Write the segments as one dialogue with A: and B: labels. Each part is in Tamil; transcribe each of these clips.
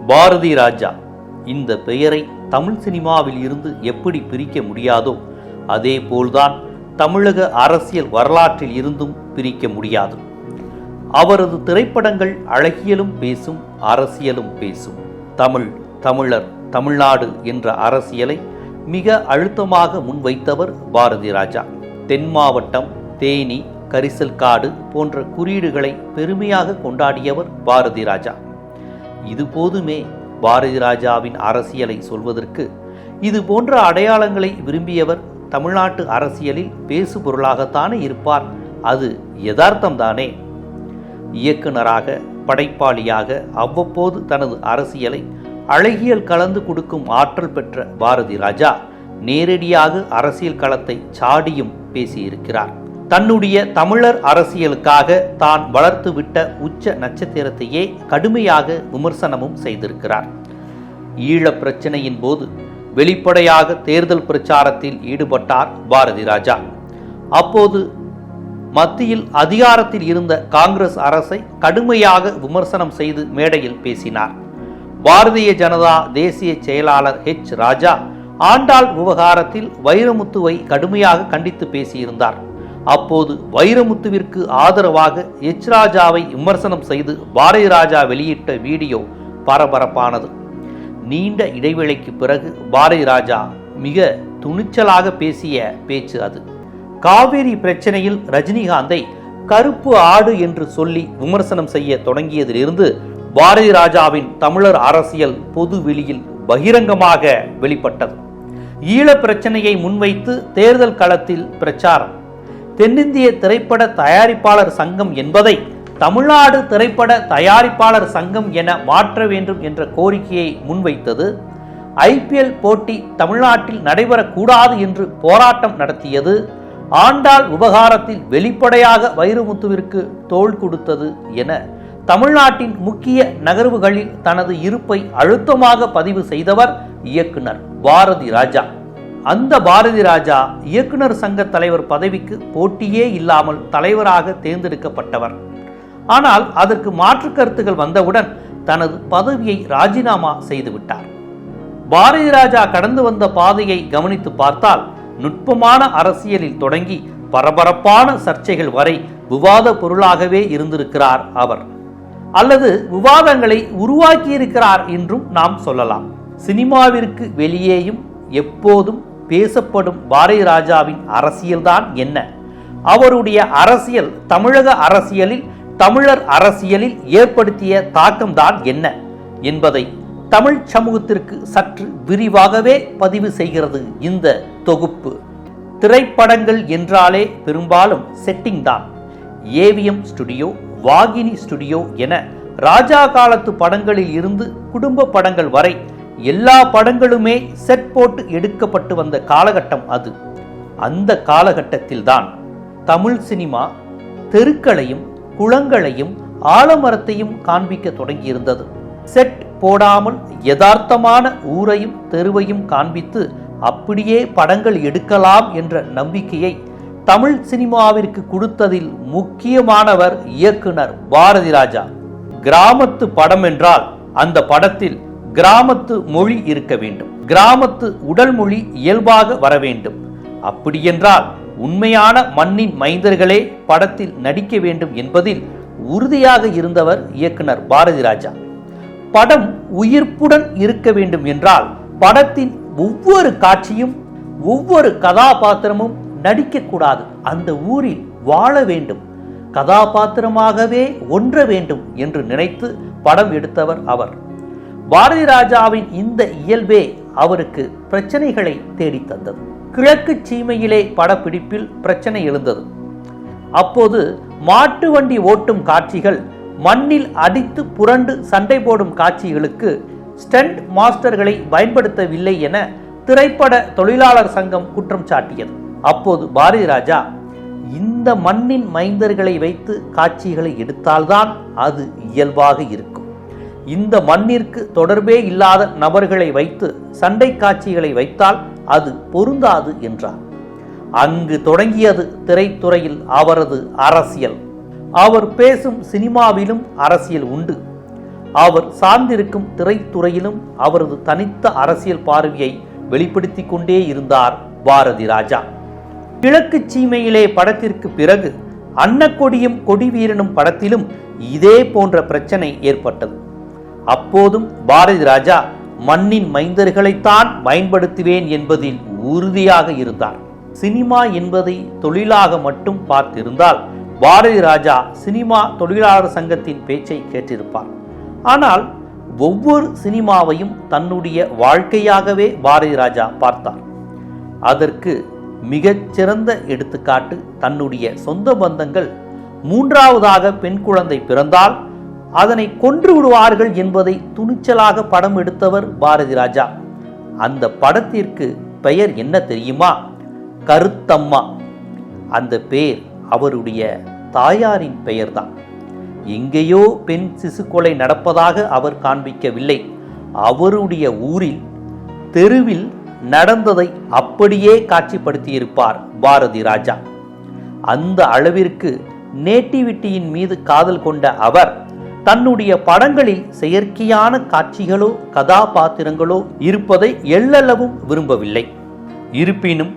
A: பாரதி ராஜா இந்த பெயரை தமிழ் சினிமாவில் இருந்து எப்படி பிரிக்க முடியாதோ அதே போல்தான் தமிழக அரசியல் வரலாற்றில் இருந்தும் பிரிக்க முடியாது. அவரது திரைப்படங்கள் அழகியலும் பேசும், அரசியலும் பேசும். தமிழ், தமிழர், தமிழ்நாடு என்ற அரசியலை மிக அழுத்தமாக முன்வைத்தவர் பாரதி ராஜா. தென் மாவட்டம், தேனி, கரிசல்காடு போன்ற குறியீடுகளை பெருமையாக கொண்டாடியவர் பாரதி ராஜா. இது போதுமே பாரதி ராஜாவின் அரசியலை சொல்வதற்கு. இது போன்ற அடையாளங்களை விரும்பியவர் தமிழ்நாட்டு அரசியலில் பேசு பொருளாகத்தானே இருப்பார். அது யதார்த்தம்தானே. இயக்குனராக, படைப்பாளியாக அவ்வப்போது தனது அரசியலை அழகியல் கலந்து கொடுக்கும் ஆற்றல் பெற்ற பாரதி ராஜா நேரடியாக அரசியல் களத்தை சாடியும் பேசியிருக்கிறார். தன்னுடைய தமிழர் அரசியலுக்காக தான் வளர்த்துவிட்ட உச்ச நட்சத்திரத்தையே கடுமையாக விமர்சனமும் செய்திருக்கிறார். ஈழப் பிரச்சனையின் போது வெளிப்படையாக தேர்தல் பிரச்சாரத்தில் ஈடுபட்டார் பாரதி ராஜா. அப்போது மத்தியில் அதிகாரத்தில் இருந்த காங்கிரஸ் அரசை கடுமையாக விமர்சனம் செய்து மேடையில் பேசினார். பாரதிய ஜனதா தேசிய செயலாளர் H. ராஜா ஆண்டாள் விவகாரத்தில் வைரமுத்துவை கடுமையாக கண்டித்து பேசியிருந்தார். அப்போது வைரமுத்துவிற்கு ஆதரவாக H. ராஜாவை விமர்சனம் செய்து பாரதி ராஜா வெளியிட்ட வீடியோ பரபரப்பானது. நீண்ட இடைவேளைக்கு பிறகு பாரதி ராஜா மிக துணிச்சலாக பேசிய பேச்சு அது. காவேரி பிரச்சனையில் ரஜினிகாந்தை கருப்பு ஆடு என்று சொல்லி விமர்சனம் செய்ய தொடங்கியதிலிருந்து பாரதி ராஜாவின் தமிழர் அரசியல் பொது வெளியில் பகிரங்கமாக வெளிப்பட்டது. ஈழ பிரச்சனையை முன்வைத்து தேர்தல் களத்தில் பிரச்சாரம். தென்னிந்திய திரைப்பட தயாரிப்பாளர் சங்கம் என்பதை தமிழ்நாடு திரைப்பட தயாரிப்பாளர் சங்கம் என மாற்ற வேண்டும் என்ற கோரிக்கையை முன்வைத்தது. IPL போட்டி தமிழ்நாட்டில் நடைபெறக்கூடாது என்று போராட்டம் நடத்தியது. ஆண்டாள் விவகாரத்தில் வெளிப்படையாக வைரமுத்துவிற்கு தோள் கொடுத்தது என தமிழ்நாட்டின் முக்கிய நகர்வுகளில் தனது இருப்பை அழுத்தமாக பதிவு செய்தவர் இயக்குனர் பாரதி ராஜா. அந்த பாரதி ராஜா இயக்குனர் சங்க தலைவர் பதவிக்கு போட்டியே இல்லாமல் தலைவராக தேர்ந்தெடுக்கப்பட்டவர். ஆனால் அதற்கு மாற்று கருத்துகள் வந்தவுடன் தனது பதவியை ராஜினாமா செய்துவிட்டார். பாரதி ராஜா கடந்து வந்த பாதையை கவனித்து பார்த்தால் நுட்பமான அரசியலில் தொடங்கி பரபரப்பான சர்ச்சைகள் வரை விவாத பொருளாகவே இருந்திருக்கிறார் அவர். அல்லது விவாதங்களை உருவாக்கியிருக்கிறார் என்றும் நாம் சொல்லலாம். சினிமாவிற்கு வெளியேயும் எப்போதும் பேசப்படும் பாரதி ராஜாவின் அரசியல்தான் என்ன? அவருடைய அரசியல் தமிழக அரசியலில், தமிழர் அரசியலில் ஏற்படுத்திய தாக்கம்தான் என்ன என்பதை தமிழ் சமூகத்திற்கு சற்று விரிவாகவே பதிவு செய்கிறது இந்த தொகுப்பு. திரைப்படங்கள் என்றாலே பெரும்பாலும் செட்டிங் தான். AVM ஸ்டுடியோ, வாகினி ஸ்டுடியோ என ராஜா காலத்து படங்களில் இருந்து குடும்ப படங்கள் வரை எல்லா படங்களுமே செட் போட்டு எடுக்கப்பட்டு வந்த காலகட்டம் அது. அந்த காலகட்டத்தில்தான் தமிழ் சினிமா தெருக்களையும் குளங்களையும் ஆலமரத்தையும் காண்பிக்க தொடங்கியிருந்தது. செட் போடாமல் யதார்த்தமான ஊரையும் தெருவையும் காண்பித்து அப்படியே படங்கள் எடுக்கலாம் என்ற நம்பிக்கையை தமிழ் சினிமாவிற்கு கொடுத்ததில் முக்கியமானவர் இயக்குனர் பாரதி ராஜா. கிராமத்து படம் என்றால் அந்த படத்தில் கிராமத்து மொழி இருக்க வேண்டும், கிராமத்து உடல் மொழி இயல்பாக வர வேண்டும். அப்படியென்றால் உண்மையான மண்ணின் மைந்தர்களே படத்தில் நடிக்க வேண்டும் என்பதில் உறுதியாக இருந்தவர் இயக்குனர் பாரதி ராஜா. படம் உயிர்ப்புடன் இருக்க வேண்டும் என்றால் படத்தின் ஒவ்வொரு காட்சியும், ஒவ்வொரு கதாபாத்திரமும் நடிக்கக்கூடாது, அந்த ஊரில் வாழ வேண்டும், கதாபாத்திரமாகவே ஒன்ற வேண்டும் என்று நினைத்து படம் எடுத்தவர் அவர். பாரதி ராஜாவின் இந்த இயல்பே அவருக்கு பிரச்சனைகளை தேடித்தந்தது. கிழக்கு சீமையிலே படப்பிடிப்பில் பிரச்சனை எழுந்தது. அப்போது மாட்டு வண்டி ஓட்டும் காட்சிகள், மண்ணில் அடித்து புரண்டு சண்டை போடும் காட்சிகளுக்கு ஸ்டண்ட் மாஸ்டர்களை பயன்படுத்தவில்லை என திரைப்பட தொழிலாளர் சங்கம் குற்றம் சாட்டியது. அப்போது பாரதி ராஜா, இந்த மண்ணின் மைந்தர்களை வைத்து காட்சிகளை எடுத்தால்தான் அது இயல்பாக இருக்கும், இந்த மண்ணிற்கு தொடர்பே இல்லாத நபர்களை வைத்து சண்டை காட்சிகளை வைத்தால் அது பொருந்தாது என்றார். அங்கு தொடங்கியது திரைத்துறையில் அவரது அரசியல். அவர் பேசும் சினிமாவிலும் அரசியல் உண்டு. அவர் சார்ந்திருக்கும் திரைத்துறையிலும் அவரது தனித்த அரசியல் பார்வையை வெளிப்படுத்தி கொண்டே இருந்தார் பாரதி ராஜா. கிழக்கு சீமையிலே படத்திற்கு பிறகு அன்னக்கொடியும் கொடிவீரனும் படத்திலும் இதே போன்ற பிரச்சனை ஏற்பட்டது. அப்போதும் பாரதி ராஜா மண்ணின் மைந்தர்களைத்தான் பயன்படுத்துவேன் என்பதில் உறுதியாக இருந்தார். சினிமா என்பதை தொழிலாக மட்டும் பார்த்திருந்தால் பாரதி ராஜா சினிமா தொழிலாளர் சங்கத்தின் பேச்சை கேட்டிருப்பார். ஆனால் ஒவ்வொரு சினிமாவையும் தன்னுடைய வாழ்க்கையாகவே பாரதி ராஜா பார்த்தார். அதற்கு மிகச்சிறந்த எடுத்துக்காட்டு தன்னுடைய சொந்த பந்தங்கள் மூன்றாவதாக பெண் குழந்தை பிறந்தால் அதனை கொன்று விடுவார்கள் என்பதை துணிச்சலாக படம் எடுத்தவர் பாரதி ராஜா. அந்த படத்திற்கு பெயர் என்ன தெரியுமா? கருத்தம்மா. அந்த பெயர் அவருடைய தாயாரின் பெயர்தான். எங்கேயோ பெண் சிசு கொலை நடப்பதாக அவர் காண்பிக்கவில்லை. அவருடைய ஊரில் தெருவில் நடந்ததை அப்படியே காட்சிப்படுத்தியிருப்பார் பாரதி ராஜா. அந்த அளவிற்கு நேட்டிவிட்டியின் மீது காதல் கொண்ட அவர் தன்னுடைய படங்களில் செயற்கையான காட்சிகளோ கதாபாத்திரங்களோ இருப்பதை எள்ளளவும் விரும்பவில்லை. இருப்பினும்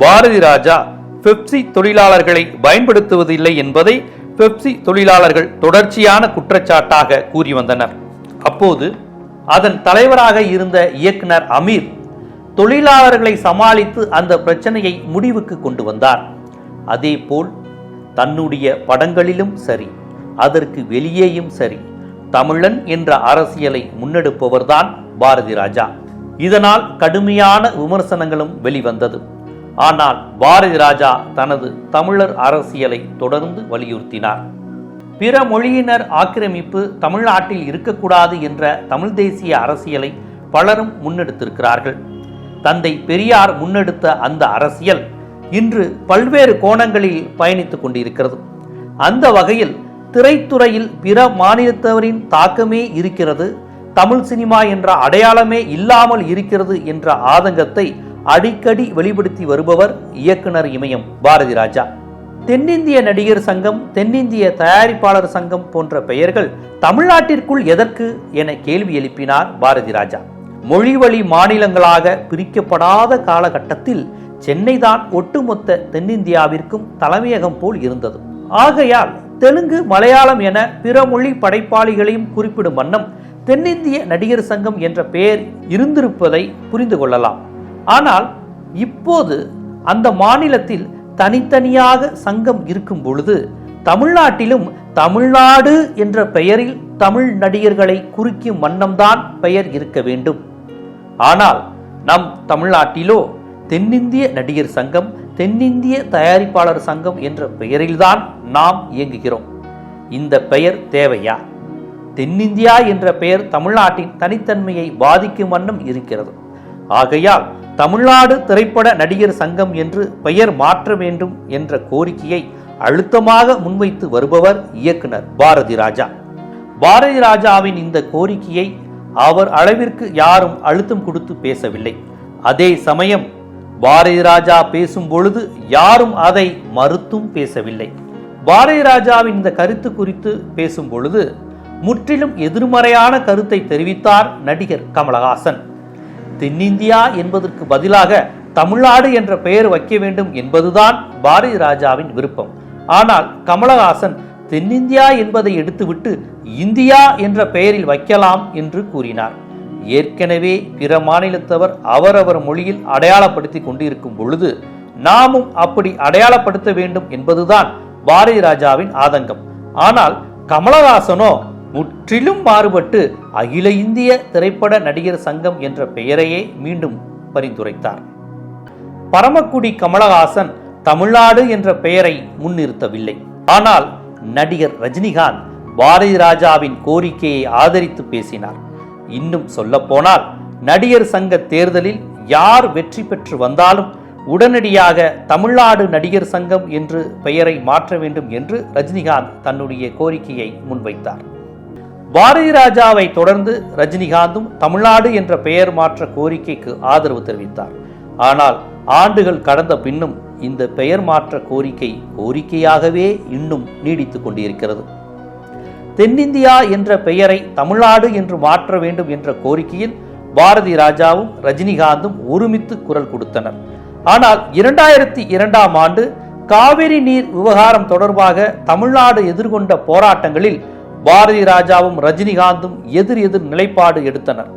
A: பாரதி ராஜா பெப்சி தொழிலாளர்களை பயன்படுத்துவதில்லை என்பதை பெப்சி தொழிலாளர்கள் தொடர்ச்சியான குற்றச்சாட்டாக கூறி வந்தனர். அப்போது அதன் தலைவராக இருந்த இயக்குனர் அமீர் தொழிலாளர்களை சமாளித்து அந்த பிரச்சனையை முடிவுக்கு கொண்டு வந்தார். அதேபோல் தன்னுடைய படங்களிலும் சரி, அதற்கு வெளியேயும் சரி, தமிழன் என்ற அரசியலை முன்னெடுப்பவர்தான் பாரதி ராஜா. இதனால் கடுமையான விமர்சனங்களும் வெளிவந்தது. ஆனால் பாரதி ராஜா தனது தமிழர் அரசியலை தொடர்ந்து வலியுறுத்தினார். பிற மொழியினர் ஆக்கிரமிப்பு தமிழ்நாட்டில் இருக்கக்கூடாது என்ற தமிழ் தேசிய அரசியலை பலரும் முன்னெடுத்திருக்கிறார்கள். தந்தை பெரியார் முன்னெடுத்த அந்த அரசியல் இன்று பல்வேறு கோணங்களில் பயணித்துக் கொண்டிருக்கிறது. அந்த வகையில் திரைத்துறையில் பிற மாநிலத்தவரின் தாக்கமே இருக்கிறது, தமிழ் சினிமா என்ற அடையாளமே இல்லாமல் இருக்கிறது என்ற ஆதங்கத்தை அடிக்கடி வெளிப்படுத்தி வருபவர் இயக்குனர் இமயம் பாரதி ராஜா. தென்னிந்திய நடிகர் சங்கம், தென்னிந்திய தயாரிப்பாளர் சங்கம் போன்ற பெயர்கள் தமிழ்நாட்டிற்குள் எதற்கு என கேள்வி எழுப்பினார் பாரதி ராஜா. மொழிவழி மாநிலங்களாக பிரிக்கப்படாத காலகட்டத்தில் சென்னை தான் ஒட்டுமொத்த தென்னிந்தியாவிற்கும் தலைமையகம் போல் இருந்தது. ஆகையால் தெலுங்கு, மலையாளம் என பிற மொழி படைப்பாளிகளையும் குறிப்பிடும் வண்ணம் தென்னிந்திய நடிகர் சங்கம் என்ற பெயர் இருந்திருப்பதை புரிந்து கொள்ளலாம். ஆனால் இப்போது அந்த மாநிலத்தில் தனித்தனியாக சங்கம் இருக்கும் பொழுது தமிழ்நாட்டிலும் தமிழ்நாடு என்ற பெயரில் தமிழ் நடிகர்களை குறிக்கும் வண்ணம்தான் பெயர் இருக்க வேண்டும். ஆனால் நம் தமிழ்நாட்டிலோ தென்னிந்திய நடிகர் சங்கம், தென்னிந்திய தயாரிப்பாளர் சங்கம் என்ற பெயரில்தான் நாம் இயங்குகிறோம். இந்த பெயர் தேவையா? தென்னிந்தியா என்ற பெயர் தமிழ்நாட்டின் தனித்தன்மையை பாதிக்கும் வண்ணம் இருக்கிறது. ஆகையால் தமிழ்நாடு திரைப்பட நடிகர் சங்கம் என்று பெயர் மாற்ற வேண்டும் என்ற கோரிக்கையை அழுத்தமாக முன்வைத்து வருபவர் இயக்குனர் பாரதி ராஜா. பாரதி ராஜாவின் இந்த கோரிக்கையை அவர் அளவிற்கு யாரும் அழுத்தம் கொடுத்து பேசவில்லை. அதே சமயம் பாரதி ராஜா பேசும் பொழுது யாரும் அதை மறுத்தும் பேசவில்லை. பாரதி ராஜாவின் இந்த கருத்து குறித்து பேசும் பொழுது முற்றிலும் எதிர்மறையான கருத்தை தெரிவித்தார் நடிகர் கமலஹாசன். தென்னிந்தியா என்பதற்கு பதிலாக தமிழ்நாடு என்ற பெயர் வைக்க வேண்டும் என்பதுதான் பாரதி ராஜாவின் விருப்பம். ஆனால் கமலஹாசன் தென்னிந்தியா என்பதை எடுத்துவிட்டு இந்தியா என்ற பெயரில் வைக்கலாம் என்று கூறினார். ஏற்கனவே பிற மாநிலத்தவர் அவரவர் மொழியில் அடையாளப்படுத்தி கொண்டிருக்கும் பொழுது நாமும் அப்படி அடையாளப்படுத்த வேண்டும் என்பதுதான் பாரதி ராஜாவின் ஆதங்கம். ஆனால் கமலஹாசனோ முற்றிலும் மாறுபட்டு அகில இந்திய திரைப்பட நடிகர் சங்கம் என்ற பெயரையே மீண்டும் பரிந்துரைத்தார். பரமக்குடி கமலஹாசன் தமிழ்நாடு என்ற பெயரை முன்னிறுத்தவில்லை. ஆனால் நடிகர் ரஜினிகாந்த் பாரதி ராஜாவின் கோரிக்கையை ஆதரித்து பேசினார். இன்னும் சொல்ல போனால் நடிகர் சங்க தேர்தலில் யார் வெற்றி பெற்று வந்தாலும் உடனடியாக தமிழ்நாடு நடிகர் சங்கம் என்று பெயரை மாற்ற வேண்டும் என்று ரஜினிகாந்த் தன்னுடைய கோரிக்கையை முன்வைத்தார். பாரதி ராஜாவை தொடர்ந்து ரஜினிகாந்தும் தமிழ்நாடு என்ற பெயர் மாற்ற கோரிக்கைக்கு ஆதரவு தெரிவித்தார். ஆனால் ஆண்டுகள் கடந்த பின்னும் இந்த பெயர் மாற்ற கோரிக்கையாகவே இன்னும் நீடித்துக் கொண்டிருக்கிறது. தென்னிந்தியா என்ற பெயரை தமிழ்நாடு என்று மாற்ற வேண்டும் என்ற கோரிக்கையில் பாரதி ராஜாவும் ரஜினிகாந்தும் ஒருமித்து குரல் கொடுத்தனர். ஆனால் 2002ஆம் ஆண்டு காவிரி நீர் விவகாரம் தொடர்பாக தமிழ்நாடு எதிர்கொண்ட போராட்டங்களில் பாரதி ராஜாவும் ரஜினிகாந்தும் எதிர் நிலைப்பாடு எடுத்தனர்.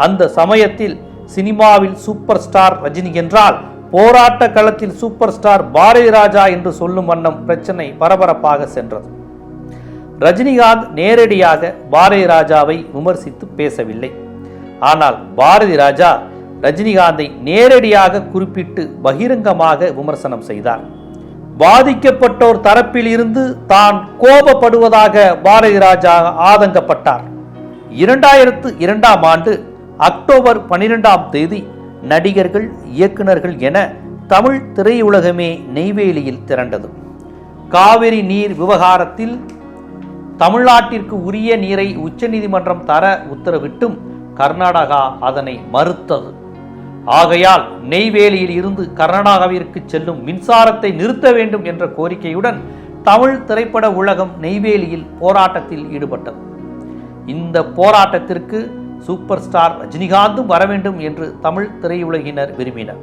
A: அந்த சமயத்தில் சினிமாவில் சூப்பர் ஸ்டார் ரஜினி என்றால் போராட்ட களத்தில் சூப்பர் ஸ்டார் பாரதி ராஜா என்று சொல்லும் வண்ணம் பிரச்சனை பரபரப்பாக சென்றது. ரஜினிகாந்த் நேரடியாக பாரதி ராஜாவை விமர்சித்து பேசவில்லை. ஆனால் பாரதி ராஜா ரஜினிகாந்தை நேரடியாக குறிப்பிட்டு பகிரங்கமாக விமர்சனம் செய்தார். பாதிக்கப்பட்டோர் தரப்பில் இருந்து தான் கோபப்படுவதாக பாரதி ராஜா ஆதங்கப்பட்டார். 2002ஆம் ஆண்டு அக்டோபர் 12ஆம் தேதி நடிகர்கள், இயக்குநர்கள் என தமிழ் திரையுலகமே நெய்வேலியில் திரண்டது. காவிரி நீர் விவகாரத்தில் தமிழ்நாட்டிற்கு உரிய நீரை உச்சநீதிமன்றம் தர உத்தரவிட்டும் கர்நாடகா அதனை மறுத்தது. ஆகையால் நெய்வேலியில் இருந்து கர்நாடகாவிற்கு செல்லும் மின்சாரத்தை நிறுத்த வேண்டும் என்ற கோரிக்கையுடன் தமிழ் திரைப்பட உலகம் நெய்வேலியில் போராட்டத்தில் ஈடுபட்டது. இந்த போராட்டத்திற்கு சூப்பர் ஸ்டார் ரஜினிகாந்தும் வர வேண்டும் என்று தமிழ் திரையுலகினர் விரும்பினர்.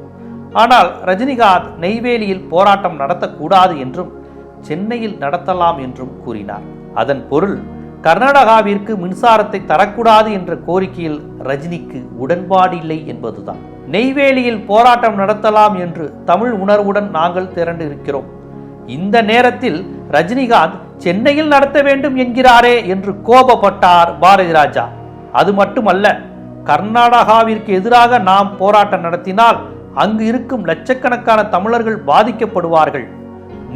A: ஆனால் ரஜினிகாந்த் நெய்வேலியில் போராட்டம் நடத்தக்கூடாது என்றும் சென்னையில் நடத்தலாம் என்றும் கூறினார். அதன் பொருள் கர்நாடகாவிற்கு மின்சாரத்தை தரக்கூடாது என்ற கோரிக்கையில் ரஜினிக்கு உடன்பாடு இல்லை என்பதுதான். நெய்வேலியில் போராட்டம் நடத்தலாம் என்று தமிழ் உணர்வுடன் நாங்கள் திரண்டு இருக்கிறோம். இந்த நேரத்தில் ரஜினிகாந்த் சென்னையில் நடத்த வேண்டும் என்கிறாரே என்று கோபப்பட்டார் பாரதி ராஜா. அது மட்டுமல்ல, கர்நாடகாவிற்கு எதிராக நாம் போராட்டம் நடத்தினால் அங்கு இருக்கும் லட்சக்கணக்கான தமிழர்கள் பாதிக்கப்படுவார்கள்.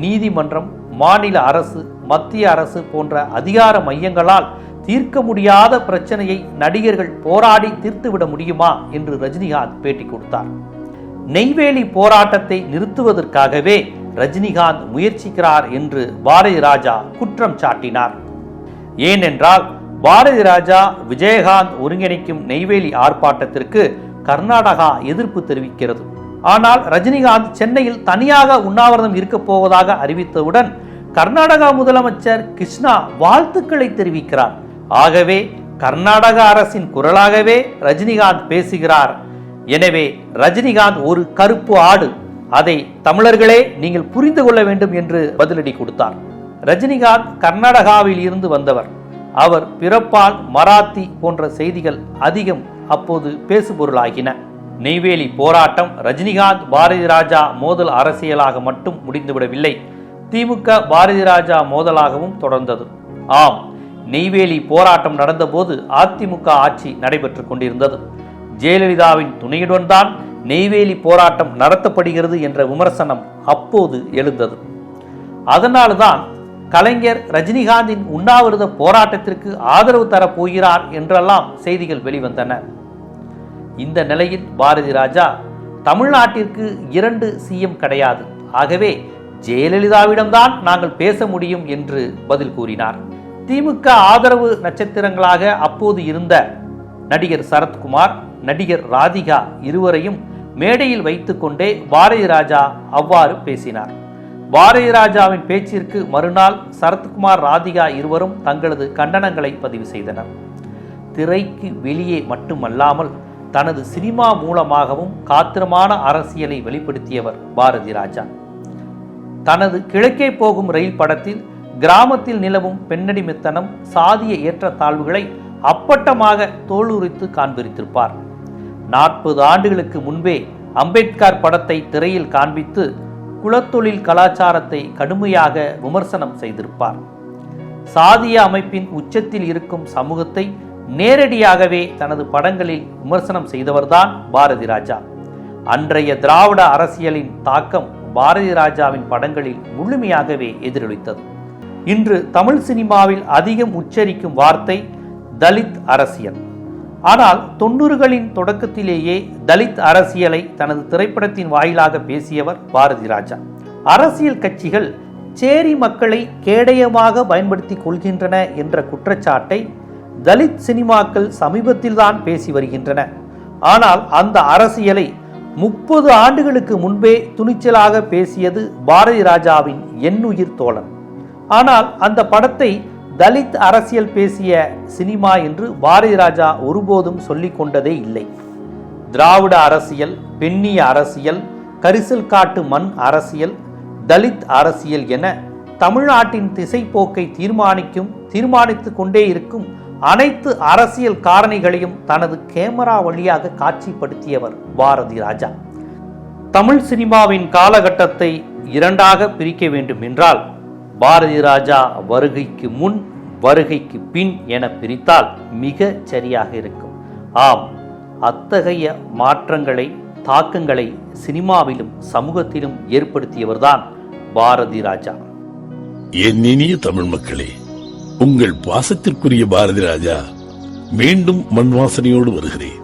A: நீதிமன்றம், மாநில அரசு, மத்திய அரசு போன்ற அதிகார மையங்களால் தீர்க்க முடியாத பிரச்சனையை நடிகர்கள் போராடி தீர்த்துவிட முடியுமா என்று ரஜினிகாந்த் பேட்டி கொடுத்தார். நெய்வேலி போராட்டத்தை நிறுத்துவதற்காகவே ரஜினிகாந்த் முயற்சிக்கிறார் என்று பாரதி ராஜா குற்றம் சாட்டினார். ஏனென்றால் பாரதி ராஜா, விஜயகாந்த் ஒருங்கிணைக்கும் நெய்வேலி ஆர்ப்பாட்டத்திற்கு கர்நாடகா எதிர்ப்பு தெரிவிக்கிறது. ஆனால் ரஜினிகாந்த் சென்னையில் தனியாக உண்ணாவிரதம் இருக்கப் போவதாக அறிவித்தவுடன் கர்நாடகா முதலமைச்சர் கிருஷ்ணா வாழ்த்துக்களை தெரிவிக்கிறார். ஆகவே கர்நாடக அரசின் குரலாகவே ரஜினிகாந்த் பேசுகிறார். எனவே ரஜினிகாந்த் ஒரு கருப்பு ஆடு, அதை தமிழர்களே நீங்கள் புரிந்து கொள்ள வேண்டும் என்று பதிலடி கொடுத்தார். ரஜினிகாந்த் கர்நாடகாவில் இருந்து வந்தவர். அவர் பிறப்பால் மராத்தி போன்ற செய்திகள் அதிகம் அப்போது பேசுபொருளாகின. நெய்வேலி போராட்டம் ரஜினிகாந்த் பாரதி ராஜா மோதல் அரசியலாக மட்டும் முடிந்துவிடவில்லை, திமுக பாரதி ராஜா மோதலாகவும் தொடர்ந்தது. ஆம், நெய்வேலி போராட்டம் நடந்தபோது அதிமுக ஆட்சி நடைபெற்றுக் கொண்டிருந்தது. ஜெயலலிதாவின் துணையுடன் தான் நெய்வேலி போராட்டம் நடத்தப்படுகிறது என்ற விமர்சனம் அப்போது எழுந்தது. அதனால்தான் கலைஞர் ரஜினிகாந்தின் உண்ணாவிரத போராட்டத்திற்கு ஆதரவு தரப் போகிறார் என்றெல்லாம் செய்திகள் வெளிவந்தன. இந்த நிலையில் பாரதி ராஜா, தமிழ்நாட்டிற்கு 2 சிஎம் கிடையாது, ஆகவே ஜெயலலிதாவிடம்தான் நாங்கள் பேச முடியும் என்று பதில் கூறினார். திமுக ஆதரவு நட்சத்திரங்களாக அப்போது இருந்த நடிகர் சரத்குமார், நடிகர் ராதிகா இருவரையும் மேடையில் வைத்துக்கொண்டே பாரதி ராஜா அவ்வாறு பேசினார். பாரதி ராஜாவின் பேச்சிற்கு மறுநாள் சரத்குமார், ராதிகா இருவரும் தங்களது கண்டனங்களை பதிவு செய்தனர். திரைக்கு வெளியே மட்டுமல்லாமல் தனது சினிமா மூலமாகவும் காத்திரமான அரசியலை வெளிப்படுத்தியவர் பாரதி ராஜா. தனது கிழக்கே போகும் ரயில் படத்தில் கிராமத்தில் நிலவும் பெண்ணடிமைத்தனம், சாதிய ஏற்றத்தாழ்வுகளை அப்பட்டமாக தோலுரித்து காண்பித்திருப்பார். 40 ஆண்டுகளுக்கு முன்பே அம்பேத்கர் படத்தை திரையில் காண்பித்து குலத்தொழில் கலாச்சாரத்தை கடுமையாக விமர்சனம் செய்திருப்பார். சாதிய அமைப்பின் உச்சத்தில் இருக்கும் சமூகத்தை நேரடியாகவே தனது படங்களில் விமர்சனம் செய்தவர்தான் பாரதி ராஜா. அன்றைய திராவிட அரசியலின் தாக்கம் பாரதி ராஜாவின் படங்களில் முழுமையாகவே எதிரொலித்தது. இன்று தமிழ் சினிமாவில் அதிகம் உச்சரிக்கும் வார்த்தை தலித் அரசியல். ஆனால் 90களின் தொடக்கத்திலேயே தலித் அரசியலை தனது திரைப்படத்தின் வாயிலாக பேசியவர் பாரதி ராஜா. அரசியல் கட்சிகள் சேரி மக்களை கேடயமாக பயன்படுத்தி கொள்கின்றன என்ற குற்றச்சாட்டை தலித் சினிமாக்கள் சமீபத்தில்தான் பேசி வருகின்றன. ஆனால் அந்த அரசியலை 30 ஆண்டுகளுக்கு முன்பே துணிச்சலாக பேசியது பாரதி ராஜாவின் எண்ணுயிர் தோழன். ஆனால் அந்த படத்தை தலித் அரசியல் பேசிய சினிமா என்று பாரதி ராஜா ஒருபோதும் சொல்லிக் கொண்டதே இல்லை. திராவிட அரசியல், பெண்ணிய அரசியல், கரிசல் காட்டு மண் அரசியல், தலித் அரசியல் என தமிழ்நாட்டின் திசைப்போக்கை தீர்மானித்துக் கொண்டே இருக்கும் அனைத்து அரசியல் காரணிகளையும் தனது கேமரா வழியாக காட்சிப்படுத்தியவர் பாரதி ராஜா. தமிழ் சினிமாவின் காலகட்டத்தை இரண்டாக பிரிக்க வேண்டும் என்றால் பாரதி ராஜா வருகைக்கு முன், வருகைக்கு பின் என பிரித்தால் மிக சரியாக இருக்கும். ஆம், அத்தகைய மாற்றங்களை, தாக்கங்களை சினிமாவிலும் சமூகத்திலும் ஏற்படுத்தியவர்தான் பாரதி ராஜா.
B: என் இனிய தமிழ் மக்களே, உங்கள் பாசத்திற்குரிய பாரதி ராஜா மீண்டும் மண் வாசனையோடு வருகிறேன்.